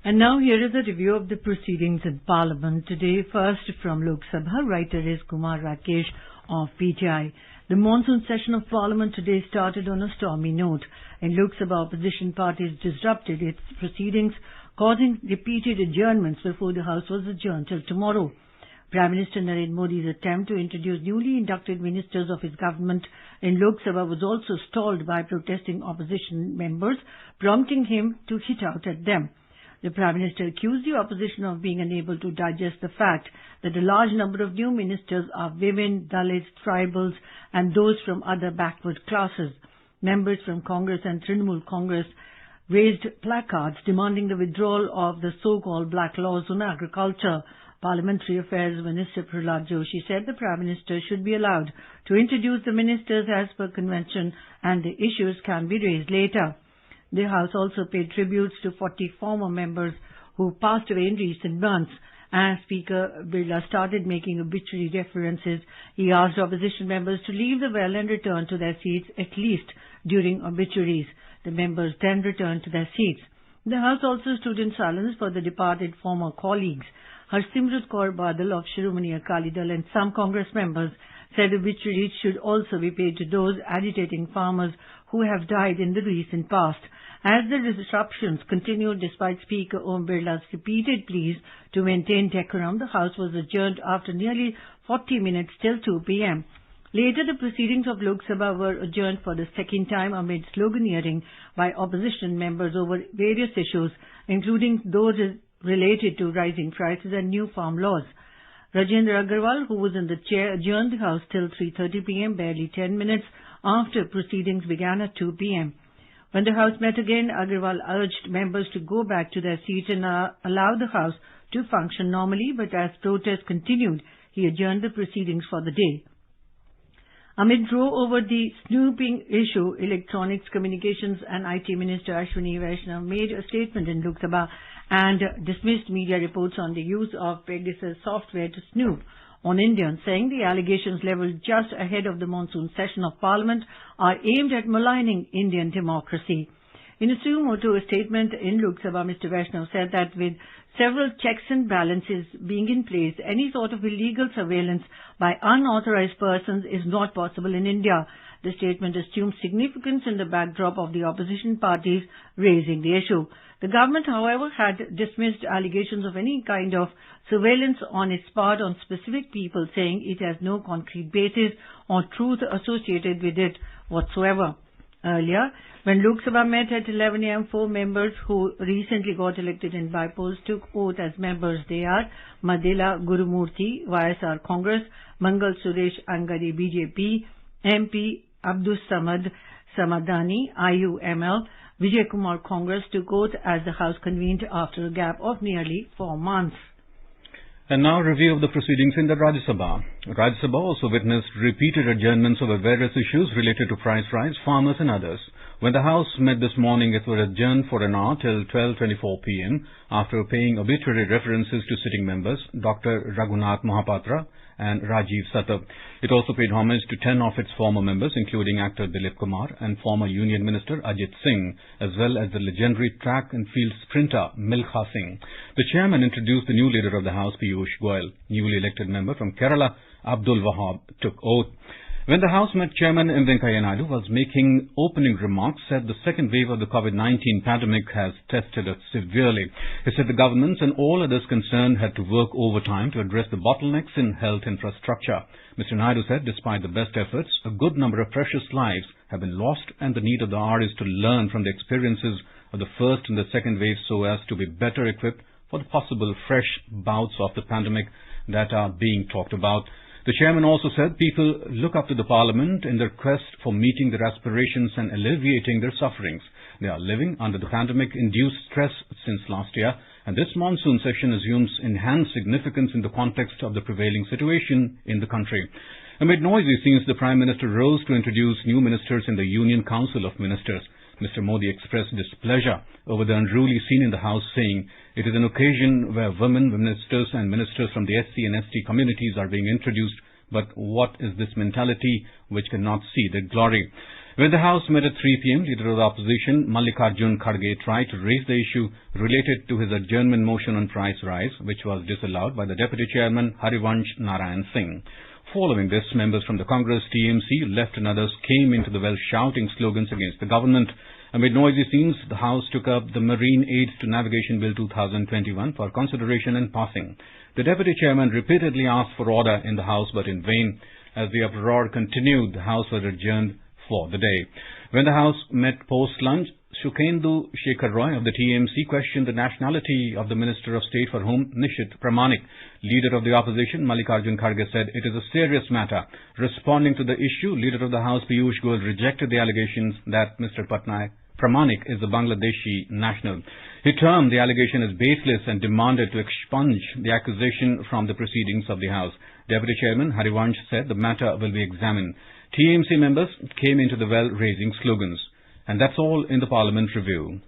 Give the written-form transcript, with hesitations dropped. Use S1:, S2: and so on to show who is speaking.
S1: And now here is a review of the proceedings in Parliament today. First from Lok Sabha, writer is Kumar Rakesh of PTI. The monsoon session of Parliament today started on a stormy note. In Lok Sabha, opposition parties disrupted its proceedings, causing repeated adjournments before the House was adjourned till tomorrow. Prime Minister Narendra Modi's attempt to introduce newly inducted ministers of his government in Lok Sabha was also stalled by protesting opposition members, prompting him to hit out at them. The Prime Minister accused the opposition of being unable to digest the fact that a large number of new ministers are women, Dalits, tribals and those from other backward classes. Members from Congress and Trinamool Congress raised placards demanding the withdrawal of the so-called black laws on agriculture. Parliamentary Affairs Minister Prahlad Joshi said the Prime Minister should be allowed to introduce the ministers as per convention and the issues can be raised later. The House also paid tributes to 40 former members who passed away in recent months. As Speaker Birla started making obituary references, he asked opposition members to leave the well and return to their seats at least during obituaries. The members then returned to their seats. The House also stood in silence for the departed former colleagues. Harsimrat Kaur Badal of Shiromani Akali Dal and some Congress members said obituaries should also be paid to those agitating farmers who have died in the recent past. As the disruptions continued despite Speaker Om Birla's repeated pleas to maintain decorum, the House was adjourned after nearly 40 minutes till 2 p.m. Later, the proceedings of Lok Sabha were adjourned for the second time amid sloganeering by opposition members over various issues, including those related to rising prices and new farm laws. Rajendra Agarwal, who was in the chair, adjourned the House till 3:30 p.m., barely 10 minutes after proceedings began at 2 p.m. When the House met again, Agarwal urged members to go back to their seats and allow the House to function normally, but as protests continued, he adjourned the proceedings for the day. Amid row over the snooping issue, Electronics, Communications and IT Minister Ashwini Vaishnaw made a statement in Lok Sabha and dismissed media reports on the use of Pegasus software to snoop on Indians, saying the allegations levelled just ahead of the monsoon session of Parliament are aimed at maligning Indian democracy. In a suo motu statement in Lok Sabha, Mr. Vaishnaw said that with several checks and balances being in place, any sort of illegal surveillance by unauthorized persons is not possible in India. The statement assumes significance in the backdrop of the opposition parties raising the issue. The government, however, had dismissed allegations of any kind of surveillance on its part on specific people, saying it has no concrete basis or truth associated with it whatsoever. Earlier, when Lok Sabha met at 11 a.m., 4 members who recently got elected in by-polls took oath as members. They are Madela Gurumurthy, YSR Congress, Mangal Suresh Angadi, BJP, MP Abdus Samad Samadani, IUML, Vijay Kumar Congress took oath as the House convened after a gap of nearly 4 months.
S2: And now a review of the proceedings in the Rajya Sabha. Rajya Sabha also witnessed repeated adjournments over various issues related to price rise, farmers and others. When the House met this morning, it was adjourned for an hour till 12:24 p.m. after paying obituary references to sitting members Dr. Raghunath Mohapatra and Rajiv Satab. It also paid homage to 10 of its former members, including actor Dilip Kumar and former Union Minister Ajit Singh, as well as the legendary track and field sprinter Milkha Singh. The chairman introduced the new leader of the House, Piyush Goyal. Newly elected member from Kerala, Abdul Wahab, took oath. When the House met, Chairman M. Venkaiah Naidu was making opening remarks, said the second wave of the COVID-19 pandemic has tested us severely. He said the governments and all others concerned had to work overtime to address the bottlenecks in health infrastructure. Mr. Naidu said despite the best efforts, a good number of precious lives have been lost and the need of the hour is to learn from the experiences of the first and the second wave so as to be better equipped for the possible fresh bouts of the pandemic that are being talked about. The chairman also said people look up to the Parliament in their quest for meeting their aspirations and alleviating their sufferings. They are living under the pandemic-induced stress since last year, and this monsoon session assumes enhanced significance in the context of the prevailing situation in the country. Amid noisy scenes, the Prime Minister rose to introduce new ministers in the Union Council of Ministers. Mr. Modi expressed displeasure over the unruly scene in the House, saying it is an occasion where women, ministers and ministers from the SC and ST communities are being introduced. But what is this mentality which cannot see their glory? When the House met at 3 p.m., Leader of the Opposition, Mallikarjun Kharge, tried to raise the issue related to his adjournment motion on price rise, which was disallowed by the Deputy Chairman, Harivansh Narayan Singh. Following this, members from the Congress, TMC, Left and others came into the well shouting slogans against the government. Amid noisy scenes, the House took up the Marine Aids to Navigation Bill 2021 for consideration and passing. The Deputy Chairman repeatedly asked for order in the House, but in vain. As the uproar continued, the House was adjourned for the day. When the House met post-lunch, Sukhendu Shekhar Roy of the TMC questioned the nationality of the Minister of State for whom Nishit Pramanik, Leader of the Opposition, Mallikarjun Kharge, said it is a serious matter. Responding to the issue, Leader of the House, Piyush Goyal, rejected the allegations that Mr. Pramanik is a Bangladeshi national. He termed the allegation as baseless and demanded to expunge the accusation from the proceedings of the House. Deputy Chairman Harivansh said the matter will be examined. TMC members came into the well raising slogans. And that's all in the Parliament Review.